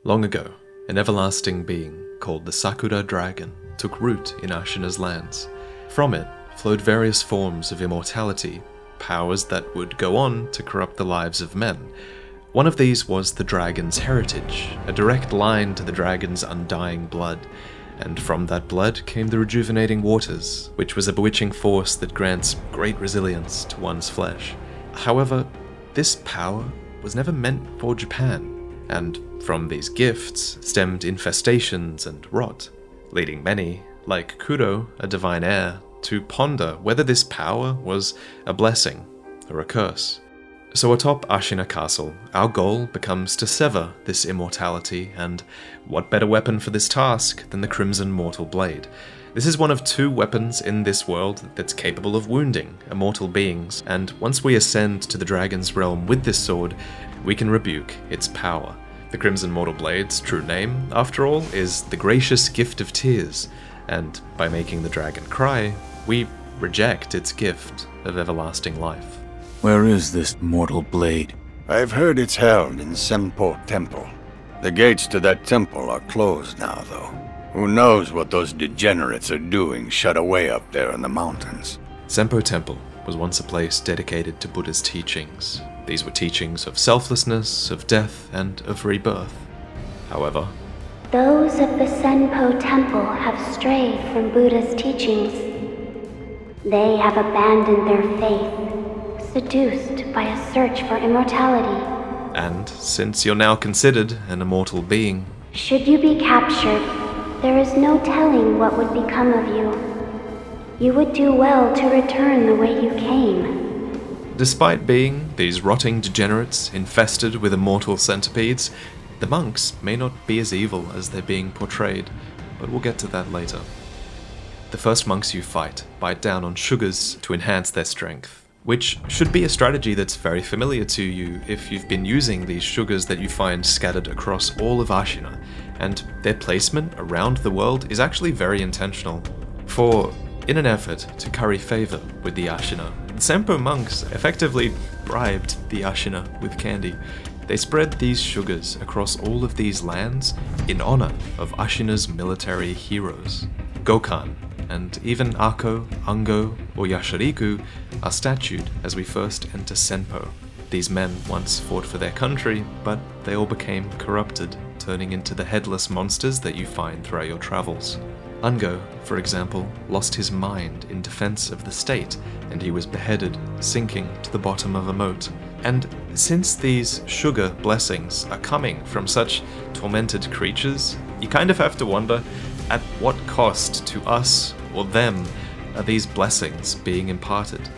Long ago, an everlasting being called the Sakura Dragon took root in Ashina's lands. From it flowed various forms of immortality, powers that would go on to corrupt the lives of men. One of these was the dragon's heritage, a direct line to the dragon's undying blood, and from that blood came the rejuvenating waters, which was a bewitching force that grants great resilience to one's flesh. However, this power was never meant for Japan, and from these gifts stemmed infestations and rot, leading many, like Kuro, a divine heir, to ponder whether this power was a blessing or a curse. So atop Ashina Castle, our goal becomes to sever this immortality, and what better weapon for this task than the Crimson Mortal Blade? This is one of two weapons in this world that's capable of wounding immortal beings, and once we ascend to the dragon's realm with this sword, we can rebuke its power. The Crimson Mortal Blade's true name, after all, is the Gracious Gift of Tears, and by making the dragon cry, we reject its gift of everlasting life. Where is this mortal blade? I've heard it's held in Senpou Temple. The gates to that temple are closed now, though. Who knows what those degenerates are doing shut away up there in the mountains. Senpou Temple was once a place dedicated to Buddha's teachings. These were teachings of selflessness, of death, and of rebirth. However, those of the Senpou Temple have strayed from Buddha's teachings. They have abandoned their faith, seduced by a search for immortality. And since you're now considered an immortal being, should you be captured, there is no telling what would become of you. You would do well to return the way you came. Despite being these rotting degenerates infested with immortal centipedes, the monks may not be as evil as they're being portrayed, but we'll get to that later. The first monks you fight bite down on sugars to enhance their strength, which should be a strategy that's very familiar to you if you've been using these sugars that you find scattered across all of Ashina, and their placement around the world is actually very intentional. For in an effort to curry favor with the Ashina, the Senpou monks effectively bribed the Ashina with candy. They spread these sugars across all of these lands in honor of Ashina's military heroes. Gokan, and even Ako, Ango, or Yashariku are statued as we first enter Senpou. These men once fought for their country, but they all became corrupted, turning into the headless monsters that you find throughout your travels. Ango, for example, lost his mind in defense of the state, and he was beheaded, sinking to the bottom of a moat. And since these sugar blessings are coming from such tormented creatures, you kind of have to wonder, at what cost to us or them are these blessings being imparted?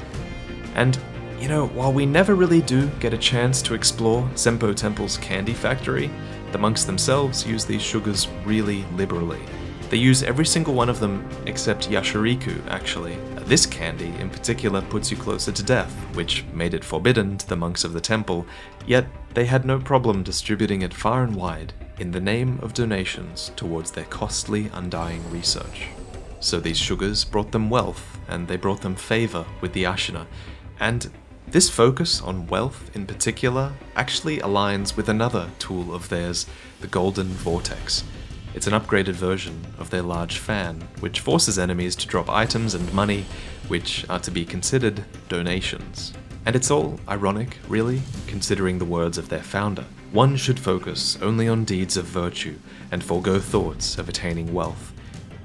And, you know, while we never really do get a chance to explore Senpou Temple's candy factory, the monks themselves use these sugars really liberally. They use every single one of them except Yashariku, actually. This candy in particular puts you closer to death, which made it forbidden to the monks of the temple, yet they had no problem distributing it far and wide in the name of donations towards their costly undying research. So these sugars brought them wealth, and they brought them favor with the Ashina, and this focus on wealth in particular actually aligns with another tool of theirs, the Golden Vortex. It's an upgraded version of their large fan, which forces enemies to drop items and money, which are to be considered donations. And it's all ironic, really, considering the words of their founder. One should focus only on deeds of virtue, and forego thoughts of attaining wealth.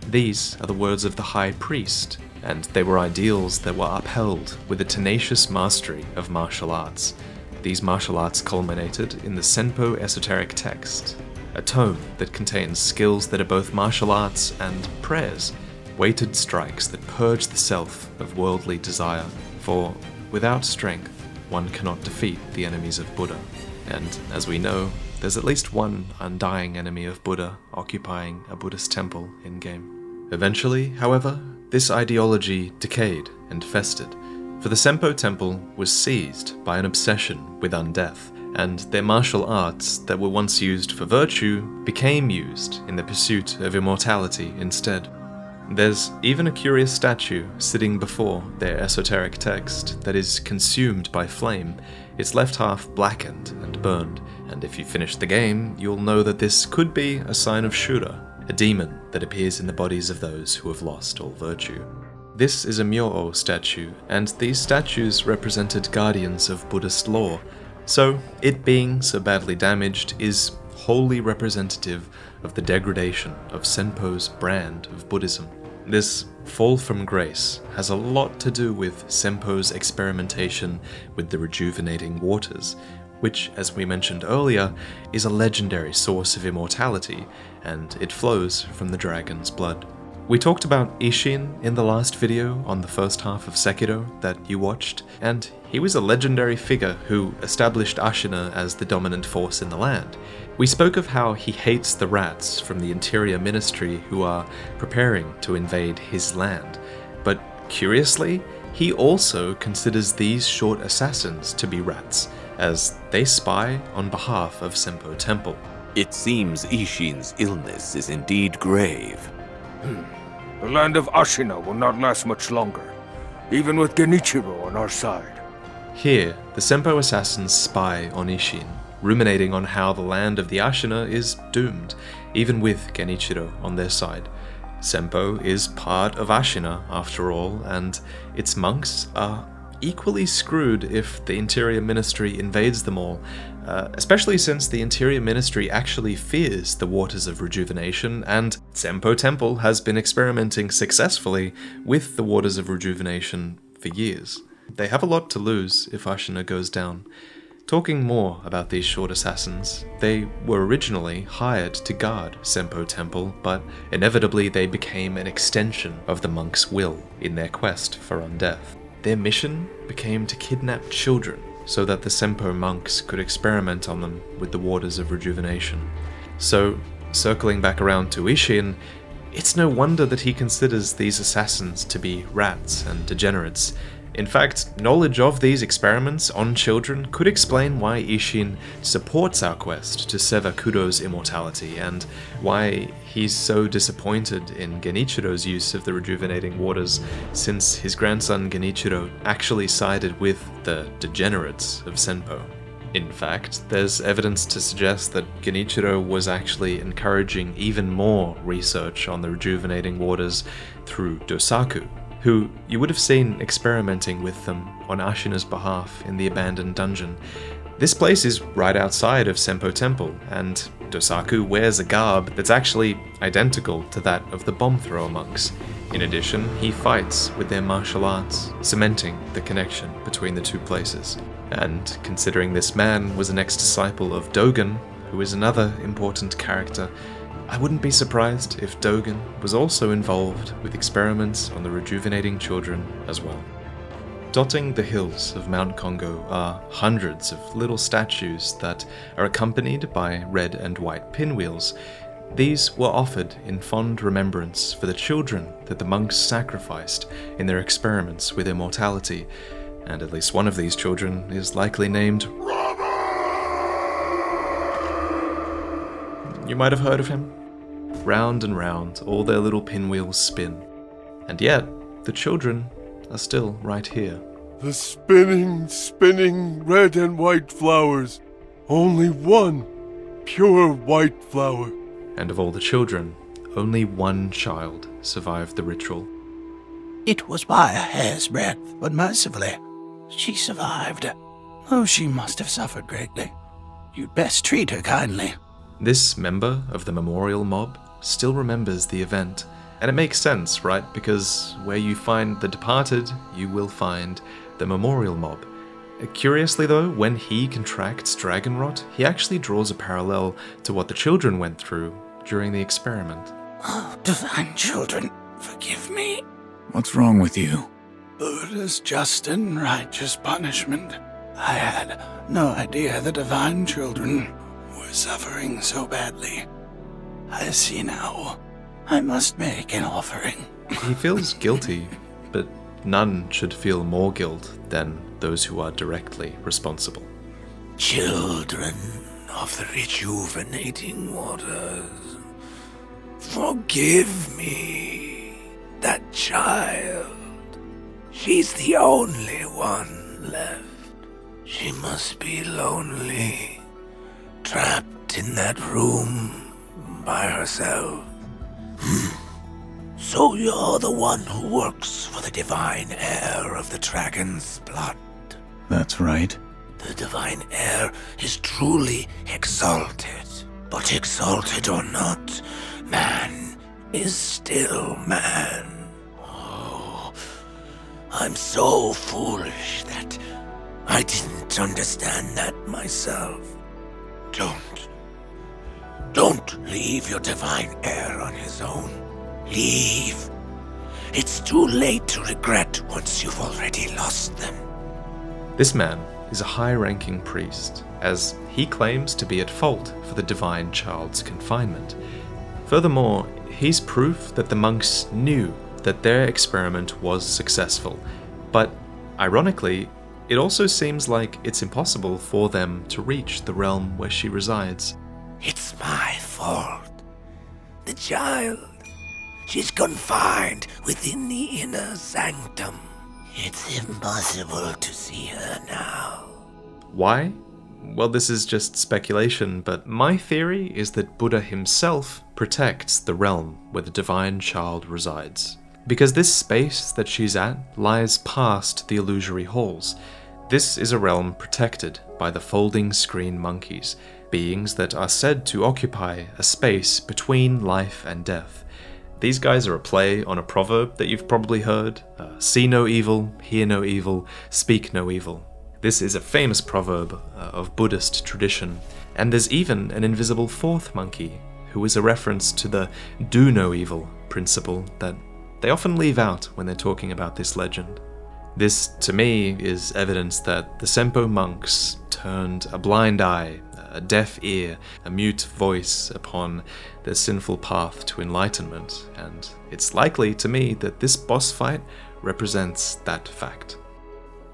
These are the words of the High Priest, and they were ideals that were upheld with a tenacious mastery of martial arts. These martial arts culminated in the Senpou esoteric text, a tome that contains skills that are both martial arts and prayers, weighted strikes that purge the self of worldly desire, for without strength, one cannot defeat the enemies of Buddha. And as we know, there's at least one undying enemy of Buddha occupying a Buddhist temple in-game. Eventually, however, this ideology decayed and festered, for the Senpou Temple was seized by an obsession with undeath, and their martial arts that were once used for virtue became used in the pursuit of immortality instead. There's even a curious statue sitting before their esoteric text that is consumed by flame, its left half blackened and burned, and if you finish the game, you'll know that this could be a sign of Shura, a demon that appears in the bodies of those who have lost all virtue. This is a Myo-o statue, and these statues represented guardians of Buddhist law, so it being so badly damaged is wholly representative of the degradation of Senpou's brand of Buddhism. This fall from grace has a lot to do with Senpou's experimentation with the rejuvenating waters, which, as we mentioned earlier, is a legendary source of immortality, and it flows from the dragon's blood. We talked about Isshin in the last video on the first half of Sekiro that you watched, and he was a legendary figure who established Ashina as the dominant force in the land. We spoke of how he hates the rats from the Interior Ministry who are preparing to invade his land, but curiously, he also considers these short assassins to be rats, as they spy on behalf of Senpou Temple. It seems Isshin's illness is indeed grave. The land of Ashina will not last much longer, even with Genichiro on our side. Here, the Senpou assassins spy on Isshin, ruminating on how the land of the Ashina is doomed, even with Genichiro on their side. Senpou is part of Ashina, after all, and its monks are equally screwed if the Interior Ministry invades them all, especially since the Interior Ministry actually fears the waters of rejuvenation, and Senpou Temple has been experimenting successfully with the waters of rejuvenation for years. They have a lot to lose if Ashina goes down. Talking more about these short assassins, they were originally hired to guard Senpou Temple, but inevitably they became an extension of the monks' will in their quest for undeath. Their mission became to kidnap children so that the Senpou monks could experiment on them with the waters of rejuvenation. So, circling back around to Isshin, it's no wonder that he considers these assassins to be rats and degenerates. In fact, knowledge of these experiments on children could explain why Isshin supports our quest to sever Kudo's immortality, and why he's so disappointed in Genichiro's use of the rejuvenating waters, since his grandson Genichiro actually sided with the degenerates of Senpou. In fact, there's evidence to suggest that Genichiro was actually encouraging even more research on the rejuvenating waters through Dosaku, who you would have seen experimenting with them on Ashina's behalf in the abandoned dungeon. This place is right outside of Senpou Temple, and Dosaku wears a garb that's actually identical to that of the bomb thrower monks. In addition, he fights with their martial arts, cementing the connection between the two places. And considering this man was an ex-disciple of Dogen, who is another important character, I wouldn't be surprised if Dogen was also involved with experiments on the rejuvenating children as well. Dotting the hills of Mount Congo are hundreds of little statues that are accompanied by red and white pinwheels. These were offered in fond remembrance for the children that the monks sacrificed in their experiments with immortality, and at least one of these children is likely named Robert! You might have heard of him. Round and round, all their little pinwheels spin. And yet, the children are still right here. The spinning, spinning red and white flowers. Only one pure white flower. And of all the children, only one child survived the ritual. It was by a hair's breadth, but mercifully, she survived. Oh, she must have suffered greatly. You'd best treat her kindly. This member of the memorial mob still remembers the event, and it makes sense, right? Because where you find the departed, you will find the memorial mob. Curiously though, when he contracts dragon rot, he actually draws a parallel to what the children went through during the experiment. Oh, divine children, forgive me. What's wrong with you? Buddha's just and righteous punishment. I had no idea the divine children were suffering so badly. I see now. I must make an offering. He feels guilty, but none should feel more guilt than those who are directly responsible. Children of the rejuvenating waters, forgive me. that child. She's the only one left. She must be lonely, trapped in that room by herself. So you're the one who works for the divine heir of the dragon's blood. That's right. The divine heir is truly exalted. But exalted or not, man is still man. Oh, I'm so foolish that I didn't understand that myself. Don't leave your divine heir on his own. Leave. It's too late to regret once you've already lost them. This man is a high-ranking priest, as he claims to be at fault for the divine child's confinement. Furthermore, he's proof that the monks knew that their experiment was successful, but ironically, it also seems like it's impossible for them to reach the realm where she resides. It's my fault. The child, she's confined within the inner sanctum. It's impossible to see her now. Why? Well, this is just speculation, but my theory is that Buddha himself protects the realm where the divine child resides. Because this space that she's at lies past the illusory halls. This is a realm protected by the folding screen monkeys, beings that are said to occupy a space between life and death. These guys are a play on a proverb that you've probably heard, see no evil, hear no evil, speak no evil. This is a famous proverb of Buddhist tradition, and there's even an invisible fourth monkey, who is a reference to the do no evil principle that they often leave out when they're talking about this legend. This, to me, is evidence that the Senpou monks turned a blind eye, a deaf ear, a mute voice upon their sinful path to enlightenment, and it's likely to me that this boss fight represents that fact.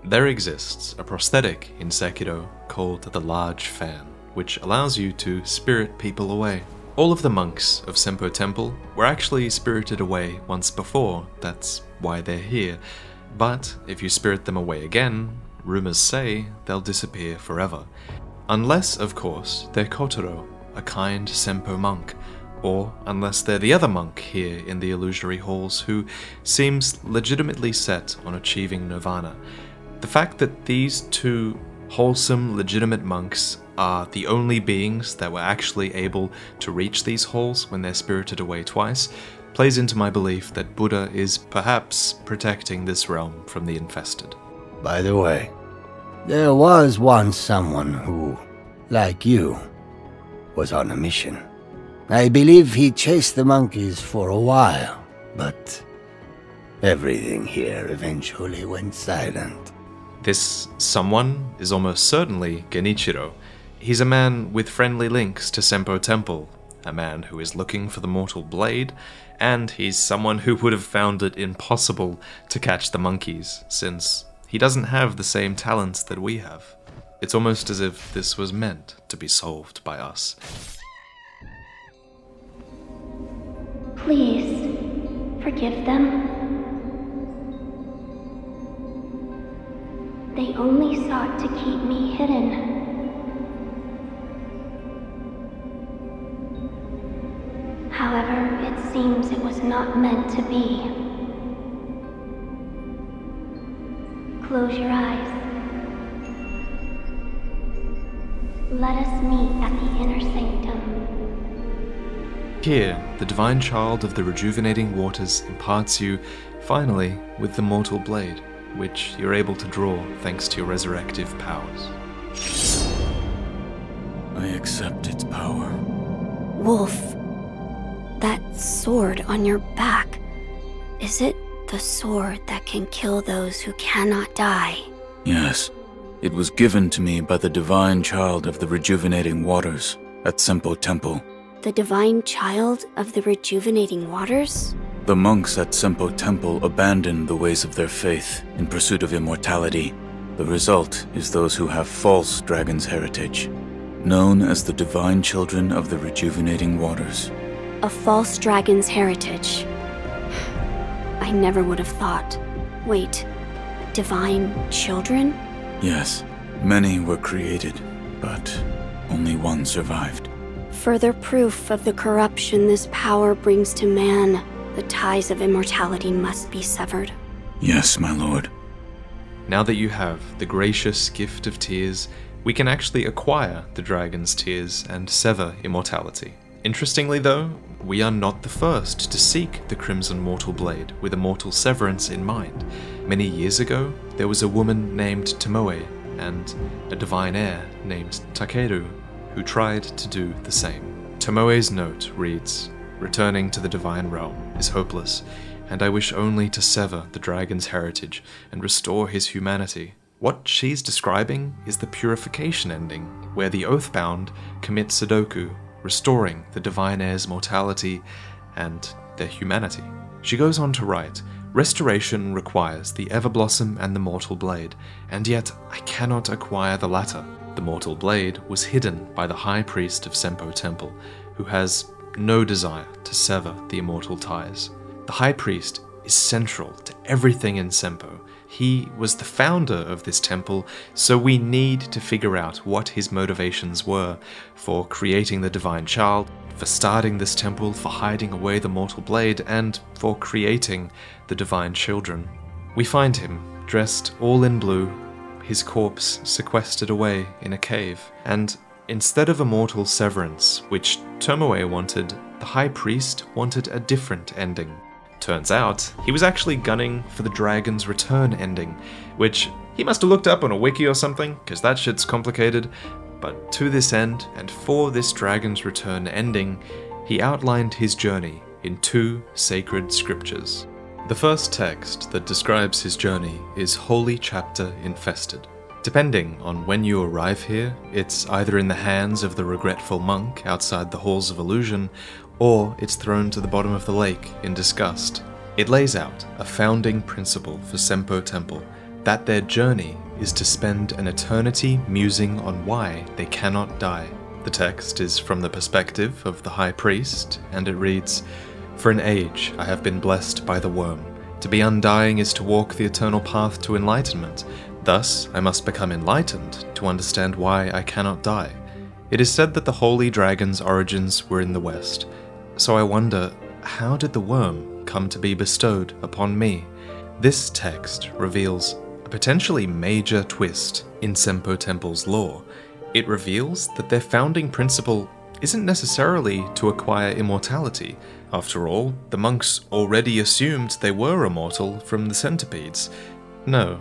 There exists a prosthetic in Sekiro called the Large Fan, which allows you to spirit people away. All of the monks of Senpou Temple were actually spirited away once before, that's why they're here. But if you spirit them away again, rumors say they'll disappear forever. Unless, of course, they're Kotaro, a kind Senpou monk, or unless they're the other monk here in the illusory halls who seems legitimately set on achieving nirvana. The fact that these two wholesome, legitimate monks are the only beings that were actually able to reach these halls when they're spirited away twice plays into my belief that Buddha is perhaps protecting this realm from the Infested. By the way, there was once someone who, like you, was on a mission. I believe he chased the monkeys for a while, but everything here eventually went silent. This someone is almost certainly Genichiro. He's a man with friendly links to Senpou Temple, a man who is looking for the mortal blade, and he's someone who would have found it impossible to catch the monkeys, since he doesn't have the same talents that we have. It's almost as if this was meant to be solved by us. Please, forgive them. They only sought to keep me hidden. However, it seems it was not meant to be. Close your eyes. Let us meet at the inner sanctum. Here, the divine child of the rejuvenating waters imparts you, finally, with the mortal blade, which you're able to draw thanks to your resurrective powers. I accept its power. Wolf, that sword on your back, is it the sword that can kill those who cannot die? Yes. It was given to me by the divine child of the rejuvenating waters at Senpou Temple. The divine child of the rejuvenating waters? The monks at Senpou Temple abandoned the ways of their faith in pursuit of immortality. The result is those who have false dragon's heritage, known as the divine children of the rejuvenating waters. A false dragon's heritage. I never would have thought. Wait, divine children? Yes, many were created, but only one survived. Further proof of the corruption this power brings to man. The ties of immortality must be severed. Yes, my lord. Now that you have the gracious gift of tears, we can actually acquire the dragon's tears and sever immortality. Interestingly though, we are not the first to seek the Crimson Mortal Blade with a mortal severance in mind. Many years ago, there was a woman named Tomoe and a divine heir named Takeru who tried to do the same. Tomoe's note reads, "Returning to the divine realm is hopeless, and I wish only to sever the dragon's heritage and restore his humanity." What she's describing is the purification ending, where the Oathbound commit Sudoku, restoring the divine heir's mortality and their humanity. She goes on to write, "Restoration requires the Everblossom and the Mortal Blade, and yet I cannot acquire the latter. The Mortal Blade was hidden by the High Priest of Senpou Temple, who has no desire to sever the immortal ties. The High Priest is central to everything in Senpou. He was the founder of this temple, so we need to figure out what his motivations were for creating the Divine Child, for starting this temple, for hiding away the Mortal Blade, and for creating the Divine Children." We find him, dressed all in blue, his corpse sequestered away in a cave, and instead of a mortal severance, which Tomoe wanted, the High Priest wanted a different ending. Turns out, he was actually gunning for the dragon's return ending, which he must have looked up on a wiki or something, because that shit's complicated, but to this end, and for this dragon's return ending, he outlined his journey in 2 sacred scriptures. The first text that describes his journey is Holy Chapter Infested. Depending on when you arrive here, it's either in the hands of the regretful monk outside the Halls of Illusion, or it's thrown to the bottom of the lake in disgust. It lays out a founding principle for Senpou Temple, that their journey is to spend an eternity musing on why they cannot die. The text is from the perspective of the High Priest, and it reads, "For an age I have been blessed by the worm. To be undying is to walk the eternal path to enlightenment. Thus I must become enlightened to understand why I cannot die. It is said that the holy dragon's origins were in the west. So I wonder, how did the worm come to be bestowed upon me?" This text reveals a potentially major twist in Senpou Temple's lore. It reveals that their founding principle isn't necessarily to acquire immortality. After all, the monks already assumed they were immortal from the centipedes. No,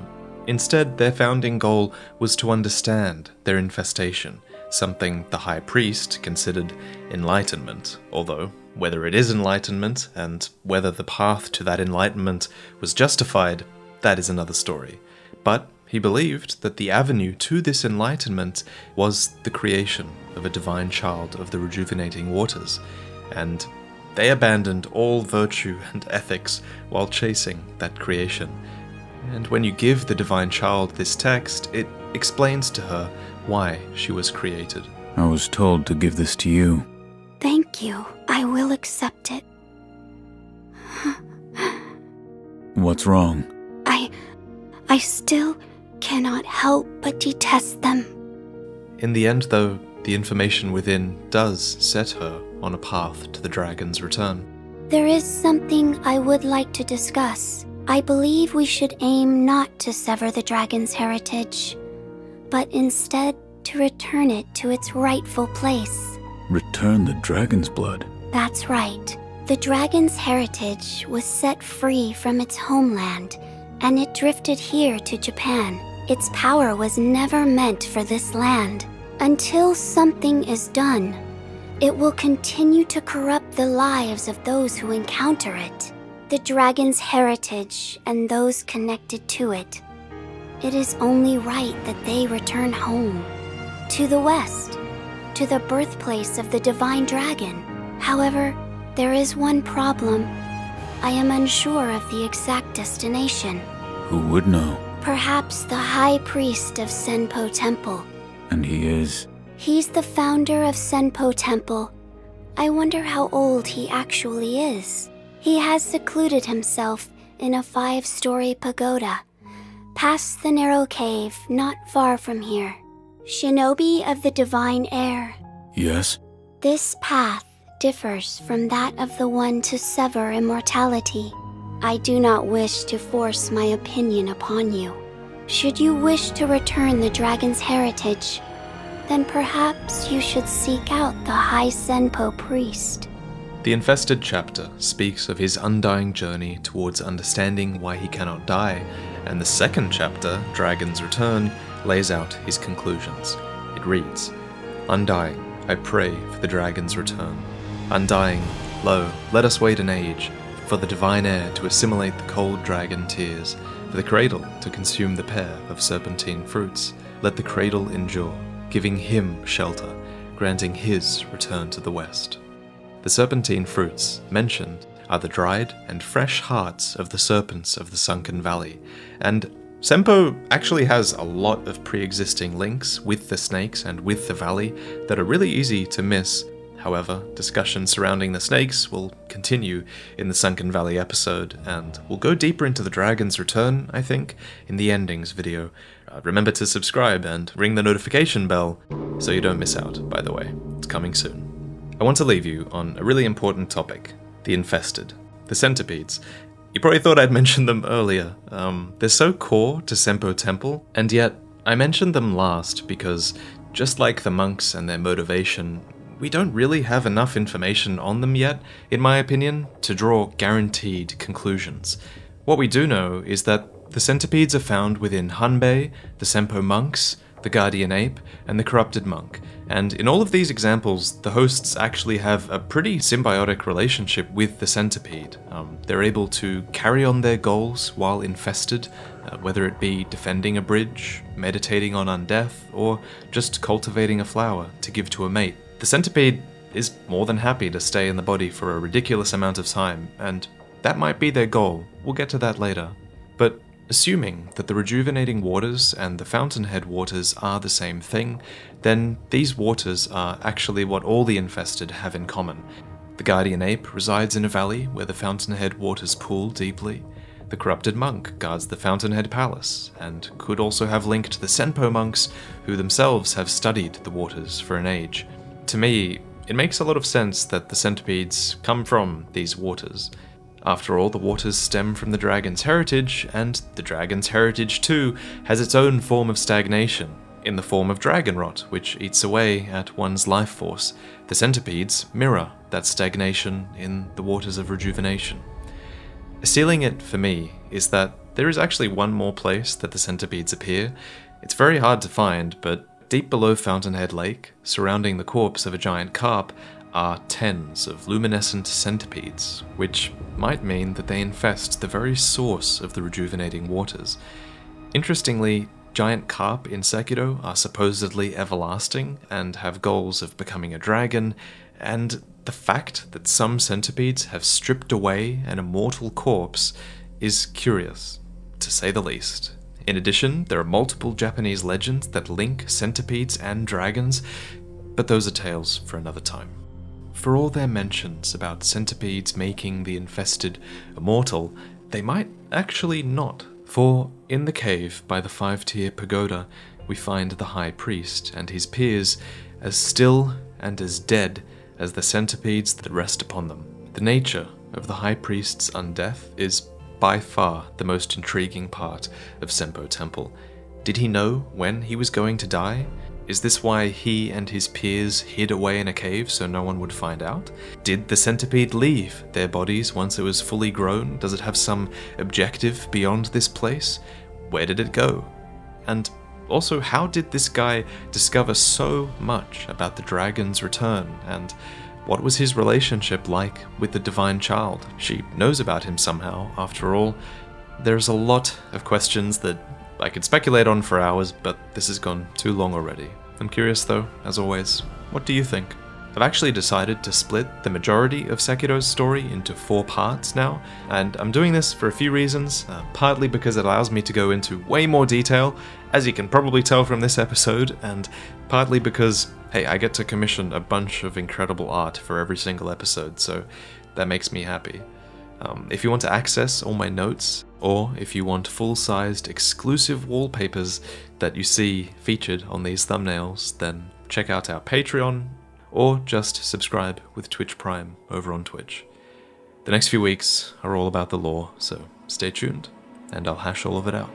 instead their founding goal was to understand their infestation, something the High Priest considered enlightenment, although whether it is enlightenment and whether the path to that enlightenment was justified, that is another story. But he believed that the avenue to this enlightenment was the creation of a divine child of the rejuvenating waters, and they abandoned all virtue and ethics while chasing that creation. And when you give the divine child this text, it explains to her why she was created. I was told to give this to you. Thank you. I will accept it. What's wrong? I still cannot help but detest them. In the end, though, the information within does set her on a path to the dragon's return. There is something I would like to discuss. I believe we should aim not to sever the dragon's heritage, but instead to return it to its rightful place. Return the dragon's blood? That's right. The dragon's heritage was set free from its homeland, and it drifted here to Japan. Its power was never meant for this land. Until something is done, it will continue to corrupt the lives of those who encounter it. The dragon's heritage and those connected to it. It is only right that they return home, to the west, to the birthplace of the divine dragon. However, there is one problem. I am unsure of the exact destination. Who would know? Perhaps the High Priest of Senpou Temple. And he is? He's the founder of Senpou Temple. I wonder how old he actually is. He has secluded himself in a 5-story pagoda, past the narrow cave not far from here. Shinobi of the divine air. Yes? This path differs from that of the one to sever immortality. I do not wish to force my opinion upon you. Should you wish to return the dragon's heritage, then perhaps you should seek out the High Senpou priest. The Infested chapter speaks of his undying journey towards understanding why he cannot die, and the second chapter, Dragon's Return, lays out his conclusions. It reads, "Undying, I pray for the dragon's return. Undying, lo, let us wait an age, for the divine air to assimilate the cold dragon tears, for the cradle to consume the pear of serpentine fruits. Let the cradle endure, giving him shelter, granting his return to the west." The serpentine fruits mentioned are the dried and fresh hearts of the serpents of the sunken valley, and Senpou actually has a lot of pre-existing links with the snakes and with the valley that are really easy to miss. However, discussion surrounding the snakes will continue in the Sunken Valley episode, and we'll go deeper into the Dragon's Return, I think, in the endings video. Remember to subscribe and ring the notification bell so you don't miss out, by the way. It's coming soon. I want to leave you on a really important topic, the Infested, the centipedes. You probably thought I'd mentioned them earlier. They're so core to Senpou Temple, and yet I mentioned them last because, just like the monks and their motivation, we don't really have enough information on them yet, in my opinion, to draw guaranteed conclusions. What we do know is that the centipedes are found within Hanbei, the Senpou monks, the guardian ape, and the corrupted monk. And in all of these examples, the hosts actually have a pretty symbiotic relationship with the centipede. They're able to carry on their goals while infested, whether it be defending a bridge, meditating on undeath, or just cultivating a flower to give to a mate. The centipede is more than happy to stay in the body for a ridiculous amount of time, and that might be their goal. We'll get to that later. But assuming that the rejuvenating waters and the fountainhead waters are the same thing, then these waters are actually what all the infested have in common. The guardian ape resides in a valley where the fountainhead waters pool deeply. The corrupted monk guards the fountainhead palace, and could also have link to the Senpou monks, who themselves have studied the waters for an age. To me, it makes a lot of sense that the centipedes come from these waters. After all, the waters stem from the dragon's heritage, and the dragon's heritage too has its own form of stagnation, in the form of dragon rot, which eats away at one's life force. The centipedes mirror that stagnation in the waters of rejuvenation. Sealing it for me is that there is actually one more place that the centipedes appear. It's very hard to find, but deep below Fountainhead Lake, surrounding the corpse of a giant carp, are tens of luminescent centipedes, which might mean that they infest the very source of the rejuvenating waters. Interestingly, giant carp in Sekiro are supposedly everlasting and have goals of becoming a dragon, and the fact that some centipedes have stripped away an immortal corpse is curious, to say the least. In addition, there are multiple Japanese legends that link centipedes and dragons, but those are tales for another time. For all their mentions about centipedes making the infested immortal, they might actually not. For in the cave by the 5-tier pagoda, we find the high priest and his peers as still and as dead as the centipedes that rest upon them. The nature of the high priest's undeath is by far the most intriguing part of Senpou Temple. Did he know when he was going to die? Is this why he and his peers hid away in a cave so no one would find out? Did the centipede leave their bodies once it was fully grown? Does it have some objective beyond this place? Where did it go? And also, how did this guy discover so much about the dragon's return? And what was his relationship like with the divine child? She knows about him somehow, after all. There's a lot of questions that I could speculate on for hours, but this has gone too long already. I'm curious though, as always, what do you think? I've actually decided to split the majority of Sekiro's story into 4 parts now, and I'm doing this for a few reasons, partly because it allows me to go into way more detail, as you can probably tell from this episode, and partly because, hey, I get to commission a bunch of incredible art for every single episode, so that makes me happy. If you want to access all my notes, or if you want full-sized exclusive wallpapers that you see featured on these thumbnails, then check out our Patreon, or just subscribe with Twitch Prime over on Twitch. The next few weeks are all about the lore, so stay tuned, and I'll hash all of it out.